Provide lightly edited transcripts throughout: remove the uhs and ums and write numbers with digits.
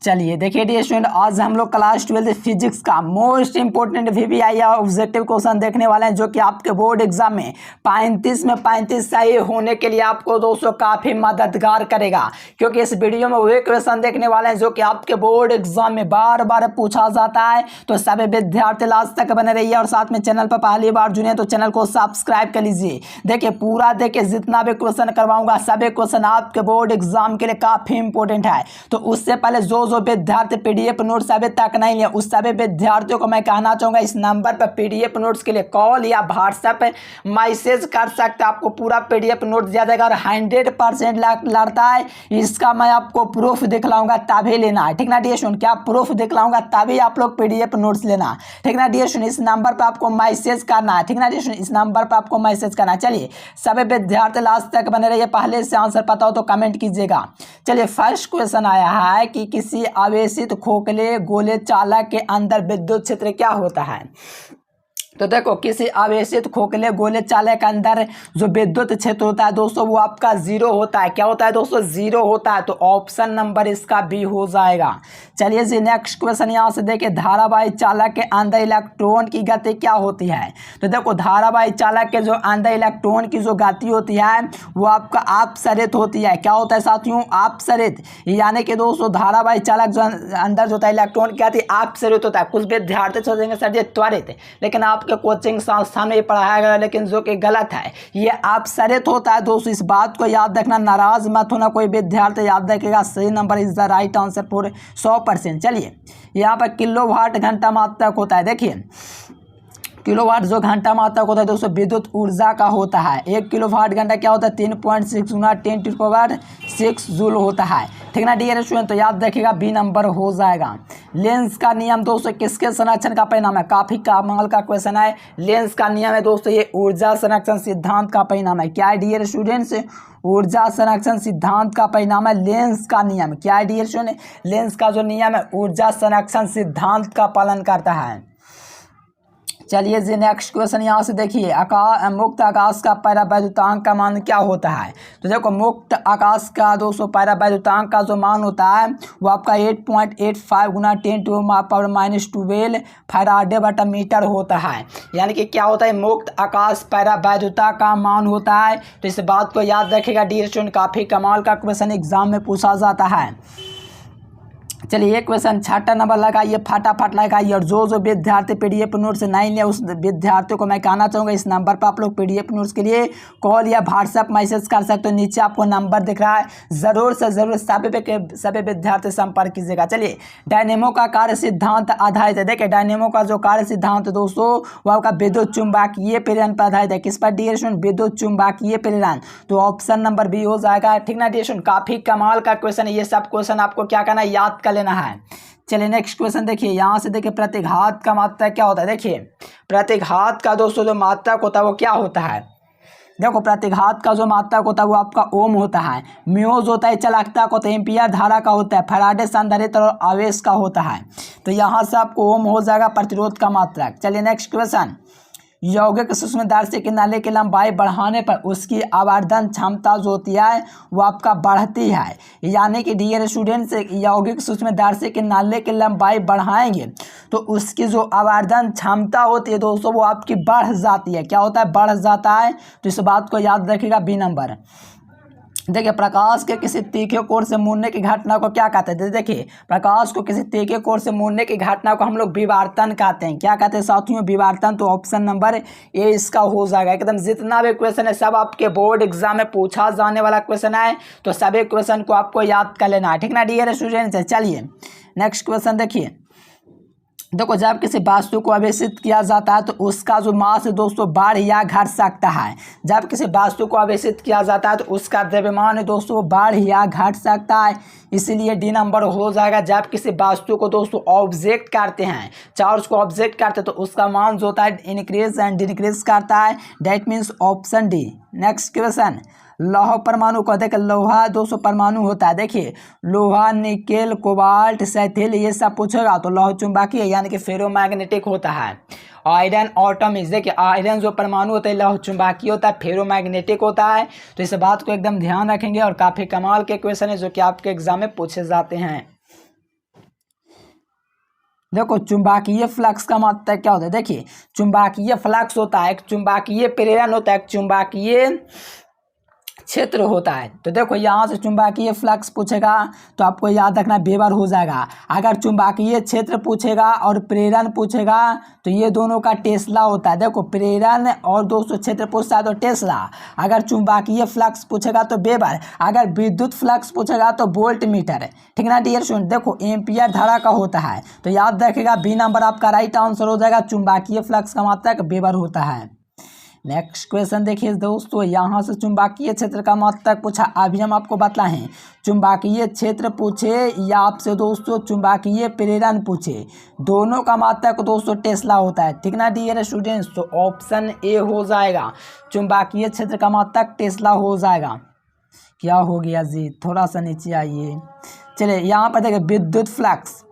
चलिए देखिए dear student, आज हम लोग क्लास 12 फिजिक्स का मोस्ट इंपोर्टेंट वीवीआई या ऑब्जेक्टिव क्वेश्चन देखने वाले हैं, जो कि आपके बोर्ड एग्जाम में 35 में 35 सही होने के लिए आपको दोस्तों काफ़ी मददगार करेगा। क्योंकि इस वीडियो में वे क्वेश्चन देखने वाले हैं जो कि आपके बोर्ड एग्जाम में बार बार पूछा जाता है। तो सभी विद्यार्थी लास्ट तक बने रहिए और साथ में चैनल पर पहली बार जुड़े तो चैनल को सब्सक्राइब कर लीजिए। देखिए पूरा देखिए, जितना भी क्वेश्चन करवाऊंगा सभी क्वेश्चन आपके बोर्ड एग्जाम के लिए काफ़ी इंपॉर्टेंट है। तो उससे पहले जो विद्यार्थी पीडीएफ नोट्स अभी तक नहीं लिया, उस सभी विद्यार्थियों को मैं कहना चाहूंगा इस नंबर पर पीडीएफ नोट्स के लिए कॉल या व्हाट्सएप मैसेज कर सकते हैं। आपको पूरा पीडीएफ नोट दिया जाएगा और 100% लड़ता है, इसका मैं आपको प्रूफ दिखलाऊंगा तभी लेना है, ठीक ना डियर स्टूडेंट। क्या प्रूफ दिखलाऊंगा तभी आप लोग पीडीएफ नोट्स लेना, ठीक ना डियर स्टूडेंट। इस नंबर पर आपको मैसेज करना है, ठीक ना डियर स्टूडेंट, इस नंबर पर आपको मैसेज करना है। चलिए सभी विद्यार्थी लास्ट तक बने रहिए, पहले से आंसर पता हो तो कमेंट कीजिएगा। चलिए फर्स्ट क्वेश्चन आया है कि किसी आवेशित खोखले गोले चालक के अंदर विद्युत क्षेत्र क्या होता है। तो देखो किसी आवेशित खोखले गोले चालक के अंदर जो विद्युत क्षेत्र होता है दोस्तों वो आपका 0 होता है। क्या होता है दोस्तों? 0 होता है। तो ऑप्शन नंबर इसका बी हो जाएगा। चलिए जी नेक्स्ट क्वेश्चन यहाँ से देखिए, धारावाही चालक के अंदर इलेक्ट्रॉन की गति क्या होती है। तो देखो धारावाही चालक के जो अंदर इलेक्ट्रॉन की जो गति होती है वो आपका अपसरित होती है। क्या होता है साथियों? अपसरित। यानी कि दोस्तों धारावाही चालक जो अंदर जो होता है इलेक्ट्रॉन की गति अपसरित होता है। कुछ विद्यार्थी सोचेंगे सर ये त्वरित, लेकिन आपके कोचिंग संस्थान में पढ़ाया गया, लेकिन जो कि गलत है, ये अपसरित होता है दोस्तों। इस बात को याद रखना, नाराज मत होना कोई विद्यार्थी, याद रखेगा सही number is the right answer for 100%। चलिए यहाँ पर किलोवाट घंटा मात्रक होता है। देखिए किलोवाट जो घंटा मात्रक होता है दोस्तों विद्युत ऊर्जा का होता है। 1 किलोवाट घंटा क्या होता है? 3.6 गुना 10⁻⁶ जूल होता है, ठीक ना डियर स्टूडेंट। तो याद रखिएगा बी नंबर हो जाएगा। लेंस का नियम दोस्तों किसके संरक्षण का परिणाम है? काफी कमाल का क्वेश्चन है। लेंस का नियम है दोस्तों ये ऊर्जा संरक्षण सिद्धांत का परिणाम है। क्या है डियर स्टूडेंट्स? ऊर्जा संरक्षण सिद्धांत का परिणाम है लेंस का नियम। क्या है डियर स्टूडेंट? लेंस का जो नियम है ऊर्जा संरक्षण सिद्धांत का पालन करता है। चलिए जी नेक्स्ट क्वेश्चन यहाँ से देखिए, मुक्त आकाश का परावैद्युतांक का मान क्या होता है। तो देखो मुक्त आकाश का दोस्तों परावैद्युतांक का जो मान होता है वो आपका 8.85 गुना 10⁻⁻12 फैराडे बटा मीटर होता है। यानी कि क्या होता है? मुक्त आकाश परावैद्युता का मान होता है। तो इस बात को याद रखेगा डियर स्टूडेंट, काफ़ी कमाल का क्वेश्चन एग्जाम में पूछा जाता है। चलिए एक क्वेश्चन 6 नंबर लगाइए, फटाफट लगाइए। और जो विद्यार्थी पीडीएफ नोट से नहीं लिया उस विद्यार्थियों को मैं कहना चाहूँगा इस नंबर पर आप लोग पीडीएफ नोट्स के लिए कॉल या व्हाट्सएप मैसेज कर सकते हो। नीचे आपको नंबर दिख रहा है, ज़रूर से ज़रूर सभी विद्यार्थी संपर्क कीजिएगा। चलिए डायनेमो का कार्य सिद्धांत आधारित है। देखिए डायनेमो का जो कार्य सिद्धांत दोस्तों वो आपका विद्युत चुम्बकीय प्रेरण पर आधारित है। किस पर डियर स्टूडेंट? विद्युत चुम्बकीय प्रेरण। तो ऑप्शन नंबर बी हो जाएगा, ठीक ना डियर स्टूडेंट। काफ़ी कमाल का क्वेश्चन है, ये सब क्वेश्चन आपको क्या करना है? याद कर लेना है। चलिए नेक्स्ट क्वेश्चन देखिए, यहाँ से देखिए प्रतिघात का मात्रक क्या होता है। देखिए प्रतिघात का दोस्तों जो मात्रक होता है वो क्या होता है। देखो प्रतिघात का जो मात्रक होता है वो आपका ओम होता है। म्यूज होता है चालकता का, तो एम्पियर धारा का होता है। फैराडे संधारित्र और आवेश का होता है। तो यहाँ से आपको ओम हो जाएगा प्रतिरोध का मात्रक। चलिए नेक्स्ट क्वेश्चन, यौगिक सूक्ष्मदर्शी के नली की लंबाई बढ़ाने पर उसकी आवर्धन क्षमता जो होती है वो आपका बढ़ती है। यानी कि डियर स्टूडेंट्स यौगिक सूक्ष्मदर्शी के नली की लंबाई बढ़ाएंगे तो उसकी जो आवर्धन क्षमता होती है दोस्तों वो आपकी बढ़ जाती है। क्या होता है? बढ़ जाता है। तो इस बात को याद रखिएगा बी नंबर। देखिए प्रकाश के किसी तीखे कोण से मुड़ने की घटना को क्या कहते हैं। देखिए प्रकाश को किसी तीखे कोण से मुड़ने की घटना को हम लोग विवर्तन कहते हैं। क्या कहते हैं साथियों? विवर्तन। तो ऑप्शन नंबर ए इसका हो जाएगा एकदम। जितना भी क्वेश्चन है सब आपके बोर्ड एग्जाम में पूछा जाने वाला क्वेश्चन है, तो सभी क्वेश्चन को आपको याद कर लेना है, ठीक ना डियर स्टूडेंट्स। चलिए नेक्स्ट क्वेश्चन देखिए, देखो जब किसी वस्तु को आवेशित किया जाता है तो उसका जो मास दोस्तों बढ़ या घट सकता है। जब किसी वस्तु को आवेशित किया जाता है तो उसका द्रव्यमान दोस्तों बढ़ या घट सकता है, इसीलिए डी नंबर हो जाएगा। जब किसी वस्तु को दोस्तों ऑब्जेक्ट करते हैं, चार्ज को ऑब्जेक्ट करते हैं तो उसका मान जो होता है इंक्रीज एंड डिक्रीज करता है, that means option D. Next question, लौह परमाणु को देखिए, लोहा 200 परमाणु होता है। देखिए लोहा, निकेल, कोबाल्ट, सैथिल ये सब पूछेगा तो लौह चुंबकीय यानी कि फेरोमैग्नेटिक होता है। आयरन ऑटोमिक्स, देखिए आयरन जो परमाणु होता है लौह चुंबकीय होता है, फेरोमैग्नेटिक होता है। तो इस बात को एकदम ध्यान रखेंगे और काफ़ी कमाल के क्वेश्चन है जो कि आपके एग्जाम में पूछे जाते हैं। देखो चुंबकीय फ्लक्स का मतलब क्या होता है, देखिए चुंबकीय फ्लक्स होता है, एक चुंबकीय प्रेरण होता है, एक चुंबकीय क्षेत्र होता है। तो देखो यहाँ से चुंबकीय फ्लक्स पूछेगा तो आपको याद रखना वेबर हो जाएगा। अगर चुंबकीय क्षेत्र पूछेगा और प्रेरण पूछेगा तो ये दोनों का टेस्ला होता है। देखो प्रेरण और दोस्तों क्षेत्र पूछता है तो टेस्ला, अगर चुंबकीय फ्लक्स पूछेगा तो वेबर, अगर विद्युत फ्लक्स पूछेगा तो वोल्ट मीटर। ठीक ना डियर स्टूडेंट, देखो एम्पियर धारा का होता है तो याद रखेगा बी नंबर आपका राइट आंसर हो जाएगा। चुंबकीय फ्लक्स का मात्रक वेबर होता है। नेक्स्ट क्वेश्चन देखिए दोस्तों, यहाँ से चुंबकीय क्षेत्र का मात्रक पूछा। अभी हम आपको बताएं चुंबकीय क्षेत्र पूछे या आपसे दोस्तों चुंबकीय प्रेरण पूछे, दोनों का मात्रक दोस्तों टेस्ला होता है। ठीक ना डियर स्टूडेंट्स, तो ऑप्शन ए हो जाएगा, चुंबकीय क्षेत्र का मात्रक टेस्ला हो जाएगा। क्या हो गया जी, थोड़ा सा नीचे आइए। चलिए यहाँ पर देखिए विद्युत फ्लक्स,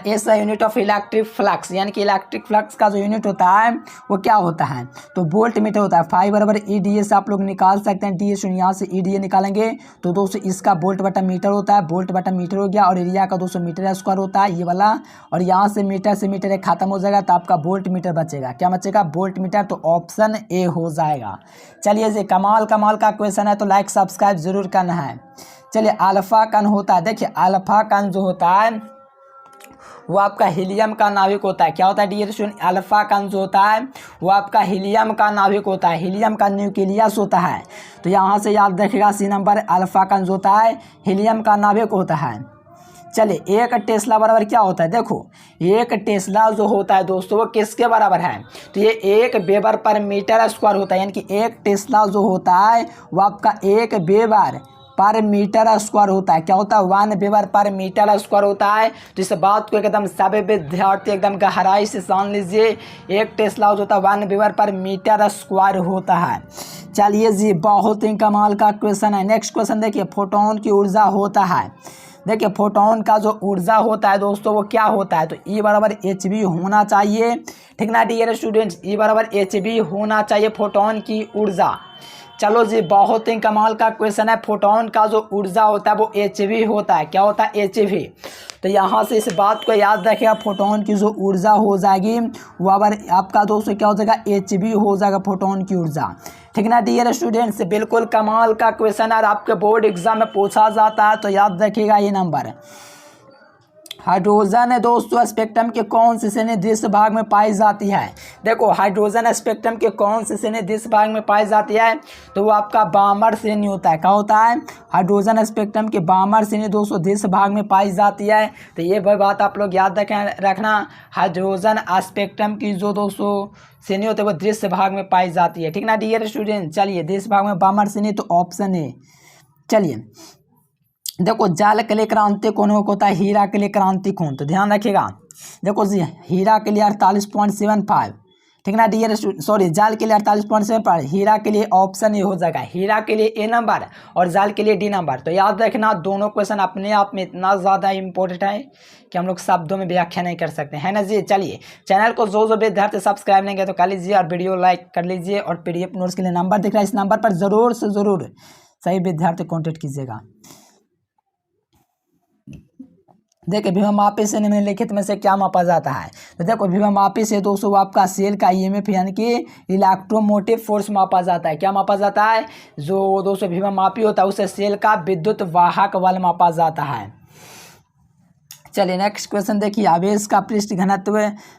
ऐसा यूनिट ऑफ इलेक्ट्रिक फ्लक्स, यानी कि इलेक्ट्रिक फ्लक्स का जो यूनिट होता है वो क्या होता है, तो वोल्ट मीटर होता है। 5 बराबर EDA से आप लोग निकाल सकते हैं। डी सुन यहाँ से EDA निकालेंगे तो दोस्तों इसका वोल्ट बटा मीटर होता है, वोल्ट बटा मीटर हो गया, और एरिया का 200 मीटर स्क्वायर होता है ये वाला, और यहाँ से मीटर खत्म हो जाएगा तो आपका वोल्ट मीटर बचेगा। क्या बचेगा, वोल्ट मीटर। तो ऑप्शन ए हो जाएगा। चलिए जी कमाल का क्वेश्चन है तो लाइक सब्सक्राइब जरूर करना है। चलिए अल्फा कण होता है, देखिए अल्फा कण जो होता है वो आपका हीलियम का नाभिक होता है। क्या होता है डियर स्टूडेंट, अल्फा कण जो होता है वो आपका हीलियम का नाभिक होता है, हीलियम का न्यूक्लियस होता है। तो यहाँ से याद रखिएगा सी नंबर, अल्फा कण जो होता है हीलियम का नाभिक होता है। चलिए एक टेस्ला बराबर क्या होता है, देखो एक टेस्ला जो होता है दोस्तों वो किसके बराबर है, तो ये 1 वेबर पर मीटर स्क्वायर होता है, यानी कि एक टेस्ला जो होता है वो आपका 1 वेबर पर मीटर स्क्वायर होता है। क्या होता है, 1 वेबर पर मीटर स्क्वायर होता है। तो इस बात को एकदम सभी विद्यार्थी एकदम गहराई से जान लीजिए, एक टेस्ला जो होता है 1 वेबर पर मीटर स्क्वायर होता है। चलिए जी बहुत ही कमाल का क्वेश्चन है। नेक्स्ट क्वेश्चन देखिए, फोटोन की ऊर्जा होता है। देखिए फोटोन का जो ऊर्जा होता है दोस्तों वो क्या होता है, तो E बराबर HV होना चाहिए। ठीक ना डियर स्टूडेंट्स, E बराबर HV होना चाहिए फोटोन की ऊर्जा। चलो जी बहुत ही कमाल का क्वेश्चन है। फोटोन का जो ऊर्जा होता है वो HV होता है। क्या होता है, HV। तो यहाँ से इस बात को याद रखिएगा, फोटोन की जो ऊर्जा हो जाएगी वो अगर आपका दोस्तों क्या हो जाएगा, HV हो जाएगा फोटोन की ऊर्जा। ठीक ना डियर स्टूडेंट्स, बिल्कुल कमाल का क्वेश्चन है और आपके बोर्ड एग्जाम में पूछा जाता है तो याद रखिएगा ये नंबर। हाइड्रोजन है दोस्तों स्पेक्ट्रम के कौन से श्रेणी दृश्य भाग में पाई जाती है। देखो हाइड्रोजन स्पेक्ट्रम के कौन से श्रेणी दृश्य भाग में पाई जाती है, तो वो आपका बामर श्रेणी होता है। क्या होता है, हाइड्रोजन स्पेक्ट्रम के बामर श्रेणी दोस्तों दृश्य भाग में पाई जाती है। तो ये बात आप लोग याद रखना, हाइड्रोजन स्पेक्ट्रम की जो दोस्तों श्रेणी होते हैं वो दृश्य भाग में पाई जाती है। ठीक ना डियर स्टूडेंट, चलिए दृश्य भाग में बामर श्रेणी तो ऑप्शन है। चलिए देखो जल के लिए क्रांति कोण होता है, हीरा के लिए क्रांति कोण, तो ध्यान रखिएगा। देखो जी हीरा के लिए 48.75, ठीक ना डियर सॉरी जल के लिए 48.75, हीरा के लिए ऑप्शन ए हो जाएगा। हीरा के लिए A नंबर और जल के लिए D नंबर। तो याद रखना दोनों क्वेश्चन अपने आप में इतना ज़्यादा इंपॉर्टेंट है कि हम लोग शब्दों में व्याख्या नहीं कर सकते है ना जी। चलिए चैनल को जो विद्यार्थी सब्सक्राइब नहीं किया तो कर लीजिए और वीडियो लाइक कर लीजिए, और PDF नोट्स के लिए नंबर दिख रहा है, इस नंबर पर ज़रूर से ज़रूर सही विद्यार्थी कॉन्टेक्ट कीजिएगा। देखिए विभव मापी से निम्नलिखित में से क्या मापा जाता है, तो देखो विभव मापी से दोस्तों आपका सेल का EMF यानी कि इलेक्ट्रोमोटिव फोर्स मापा जाता है। क्या मापा जाता है, जो दोस्तों विभव मापी होता है उसे सेल का विद्युत वाहक बल मापा जाता है। चलिए नेक्स्ट क्वेश्चन देखिए, आवेश का पृष्ठ घनत्व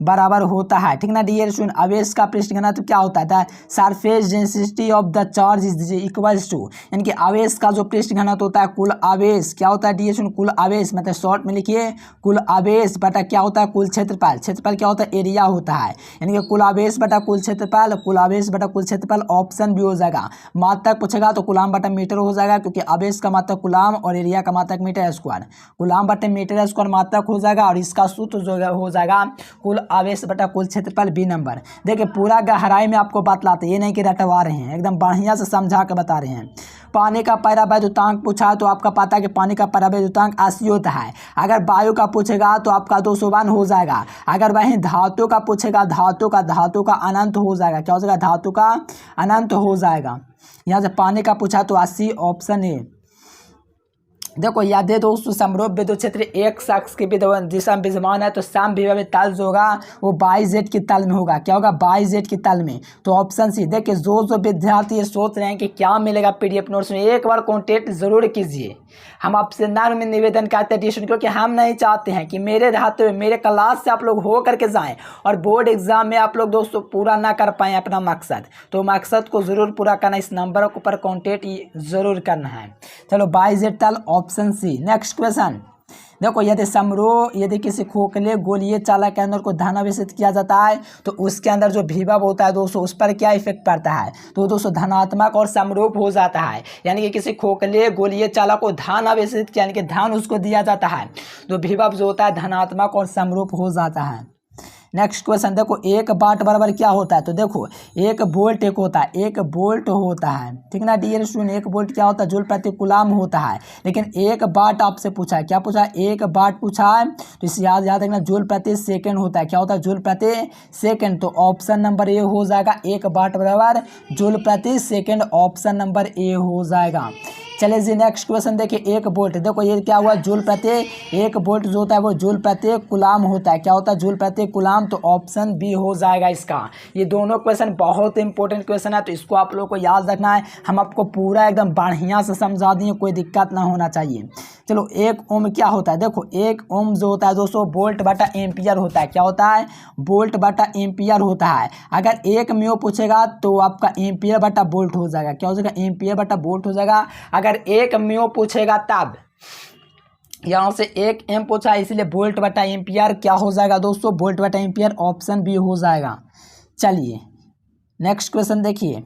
बराबर होता है। ठीक ना डियर स्टूडेंट, आवेश का पृष्ठ घनत्व क्या होता है, surface density of the charge is equals to, यानी कि आवेश का जो पृष्ठ घनत्व होता है कुल आवेश, क्या होता है डियर स्टूडेंट, कुल आवेश मतलब शॉर्ट में लिखिए कुल आवेश बटा क्या होता है कुल क्षेत्रफल, क्षेत्रफल क्या होता है एरिया होता है, यानी कि कुल आवेश बटा कुल क्षेत्रफल, कुल आवेश बटा कुल क्षेत्रफल ऑप्शन भी हो जाएगा। मात्रक पूछेगा तो कूलाम बटा मीटर हो जाएगा, क्योंकि आवेश का मात्रक कूलाम और एरिया का मात्रक मीटर स्क्वायर, कूलाम बटे मीटर स्क्वायर मात्रक हो जाएगा, और इसका सूत्र जो हो जाएगा कुल आवेश बटा कुल क्षेत्रफल B नंबर। देखिए पूरा गहराई में आपको बतलाते, ये नहीं कि रटवा रहे हैं, एकदम बढ़िया से समझा के बता रहे हैं। पानी का परावैद्युतांक पूछा तो आपका पता है कि पानी का परावैद्युतांक 80 होता है। अगर वायु का पूछेगा तो आपका 201 हो जाएगा। अगर वहीं धातु का पूछेगा, धातु का अनंत हो जाएगा। क्या हो जाएगा, धातु का अनंत हो जाएगा। यहाँ से पानी का पूछा तो 80 ऑप्शन ए। देखो याद है दोस्तों, समरूप विद्युत क्षेत्र एक शख्स की दिशा में विद्यमान है तो सम विभव तल जो होगा वो बाई जेड की तल में होगा। क्या होगा? बाई जेड की तल में। तो ऑप्शन सी। देखिए जो विद्यार्थी ये सोच रहे हैं कि क्या मिलेगा पीडीएफ नोट्स में, एक बार कॉन्टेक्ट जरूर कीजिए। हम आपसे नम्र में निवेदन करते हैं ट्यूशन, क्योंकि हम नहीं चाहते हैं कि मेरे रहते हुए मेरे क्लास से आप लोग हो करके जाएं और बोर्ड एग्जाम में आप लोग दोस्तों पूरा ना कर पाएँ अपना मकसद। तो मकसद को जरूर पूरा करना, इस नंबर के ऊपर कॉन्टेक्ट जरूर करना है। चलो बाई जेड तल, ऑप्शन सी। नेक्स्ट क्वेश्चन देखो, यदि किसी खोखले गोलीय चालक के अंदर को धनावेशित किया जाता है तो उसके अंदर जो विभव होता है दोस्तों उस पर क्या इफेक्ट पड़ता है? तो दोस्तों धनात्मक और समरूप हो जाता है। यानी कि किसी खोखले गोलीय चालक को धन आवेशित किया, यानी कि धन उसको दिया जाता है तो विभव जो होता है धनात्मक और समरूप हो जाता है। नेक्स्ट क्वेश्चन देखो, एक वाट बराबर क्या होता है? तो देखो एक वोल्ट होता है, ठीक ना डियर स्टूडेंट। एक वोल्ट क्या होता है? जूल प्रति कूलम होता है। लेकिन एक वाट आपसे पूछा है, क्या पूछा है? एक वाट पूछा है तो इसे याद रखना, जूल प्रति सेकंड होता है। क्या होता है? जूल प्रति सेकंड। तो ऑप्शन नंबर ए हो जाएगा, एक वाट बराबर जूल प्रति सेकंड, ऑप्शन नंबर ए हो जाएगा। चलिए जी नेक्स्ट क्वेश्चन देखिए, एक वोल्ट। देखो ये क्या हुआ? जूल प्रति, एक वोल्ट जो होता है वो जूल प्रति कूलम होता है। क्या होता है? जूल प्रति कूलम। तो ऑप्शन बी हो जाएगा इसका। ये दोनों क्वेश्चन बहुत इंपॉर्टेंट क्वेश्चन है तो इसको आप लोगों को याद रखना है। हम आपको पूरा एकदम बढ़िया से समझा दिए, कोई दिक्कत ना होना चाहिए। चलो एक ओम क्या होता है? देखो एक ओम जो होता है दोस्तों वोल्ट बटा एम्पियर होता है। क्या होता है? वोल्ट बटा एम्पियर होता है। अगर एक म्यू पूछेगा तो आपका एम्पियर बटा वोल्ट हो जाएगा। क्या हो जाएगा? एम्पियर बटा वोल्ट हो जाएगा। अगर एक म्यू पूछेगा तब यहाँ से एक एम पूछा इसलिए वोल्ट बटा एम्पियर क्या हो जाएगा दोस्तों? वोल्ट बटा एम्पियर, ऑप्शन बी हो जाएगा। चलिए नेक्स्ट क्वेश्चन देखिए,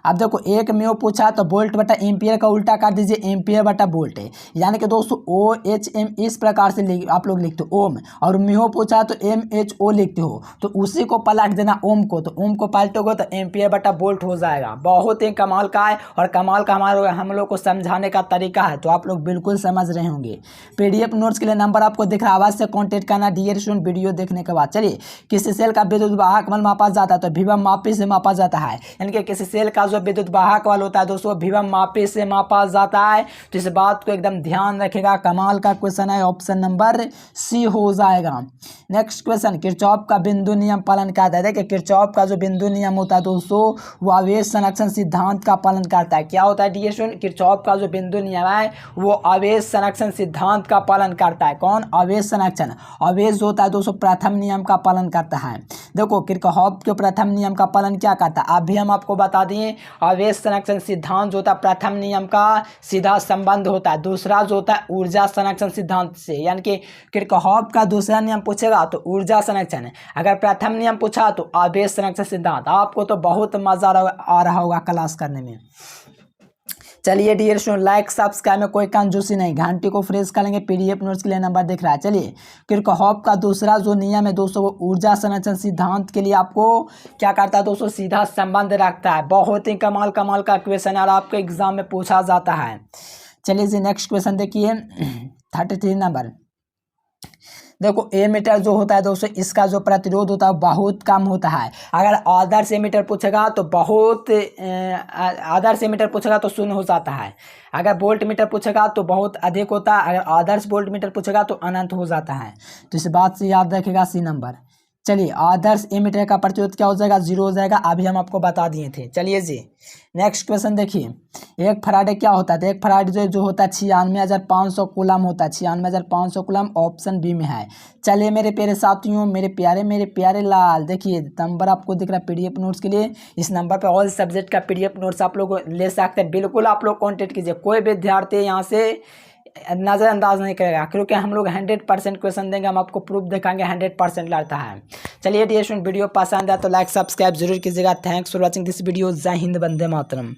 अब देखो एक म्यू पूछा तो वोल्ट बटा एम्पियर का उल्टा कर दीजिए, एम्पियर बटा वोल्ट है। यानी कि दोस्तों ओ एच एम इस प्रकार से आप लोग लिखते हो ओम, और म्यू पूछा तो एम एच ओ लिखते हो, तो उसी को पलट देना ओम को। तो ओम को पलटोगे तो एम्पियर बटा वोल्ट हो जाएगा। बहुत ही कमाल का है और कमाल का हम लोग को समझाने का तरीका है, तो आप लोग बिल्कुल समझ रहे होंगे। पीडीएफ नोट्स के लिए नंबर आपको दिख रहा है, आवाज से कॉन्टेक्ट करना डियर स्टूडेंट वीडियो देखने के बाद। चलिए किसी सेल का विद्युत वाहक बल मापा जाता है तो विभव मापी से मापा जाता है। यानी कि किसी सेल का जो विद्युत वाहक बल होता है दोस्तों विभव मापी से मापा जाता है। तो इस बात को एकदम ध्यान रखेगा, कमाल का क्वेश्चन है, ऑप्शन नंबर सी हो जाएगा। नेक्स्ट क्वेश्चन, किरचॉफ का बिंदु नियम पालन करता है। देखिए किरचॉफ का जो बिंदु नियम होता है दोस्तों वो आवेश संरक्षण सिद्धांत का पालन करता है। क्या होता है डियर स्टूडेंट? किरचॉफ का जो बिंदु नियम है वो आवेश संरक्षण सिद्धांत का पालन करता है। कौन? आवेश संरक्षण। आवेश जो होता है दोस्तों प्रथम नियम का पालन करता है। देखो किरचॉफ के प्रथम नियम का पालन क्या करता है अभी हम आपको बता दिए। आवेश संरक्षण सिद्धांत जो होता है प्रथम नियम का सीधा संबंध होता है। दूसरा जो होता है ऊर्जा संरक्षण सिद्धांत से, यानी कि किरचॉफ का दूसरा नियम पूछेगा तो ऊर्जा संरक्षण, अगर प्रथम नियम पूछा तो आवेश संरक्षण सिद्धांत। आपको तो बहुत मजा आ रहा होगा क्लास करने में। चलिए डियर स्टूडेंट लाइक सब्सक्राइब में कोई कंजूसी नहीं, घंटी को फ्रेश करेंगे। पीडीएफ नोट्स के लिए नंबर दिख रहा है। चलिए किरचॉफ का दूसरा जो नियम है दोस्तों वो ऊर्जा संरक्षण सिद्धांत के लिए आपको क्या करता है दोस्तों? सीधा संबंध रखता है। बहुत ही कमाल का क्वेश्चन है और आपके एग्जाम में पूछा जाता है। चलिए जी नेक्स्ट क्वेश्चन देखिए 33 नंबर। देखो एमीटर जो होता है दोस्तों इसका जो प्रतिरोध होता है बहुत कम होता है। अगर आदर्श एमीटर पूछेगा तो आदर्श एमीटर पूछेगा तो शून्य हो जाता है। अगर वोल्ट मीटर पूछेगा तो बहुत अधिक होता है। अगर आदर्श वोल्ट मीटर पूछेगा तो अनंत हो जाता है। तो इस बात से याद रखेगा सी नंबर। चलिए आदर्श एमीटर का प्रतिरोध क्या हो जाएगा? 0 हो जाएगा। अभी हम आपको बता दिए थे। चलिए जी नेक्स्ट क्वेश्चन देखिए, एक फराडे क्या होता है? तो एक फराडे जो होता है 96,500 कूलम होता है। 96,500 कूलम, ऑप्शन बी में है। चलिए मेरे प्यारे साथियों, मेरे प्यारे लाल, देखिए नंबर आपको दिख रहा है पीडीएफ नोट्स के लिए। इस नंबर पर ऑल सब्जेक्ट का पीडीएफ नोट्स आप लोग ले सकते हैं। बिल्कुल आप लोग कॉन्टेक्ट कीजिए, कोई विद्यार्थी यहाँ से नज़रअंदाज नहीं करेगा, क्योंकि हम लोग 100% क्वेश्चन देंगे। हम आपको प्रूफ दिखाएंगे 100% लाता है। चलिए डियर स्टूडेंट वीडियो पसंद है तो लाइक सब्सक्राइब जरूर कीजिएगा। Thanks for watching this video. जय हिंद, वंदे मातरम।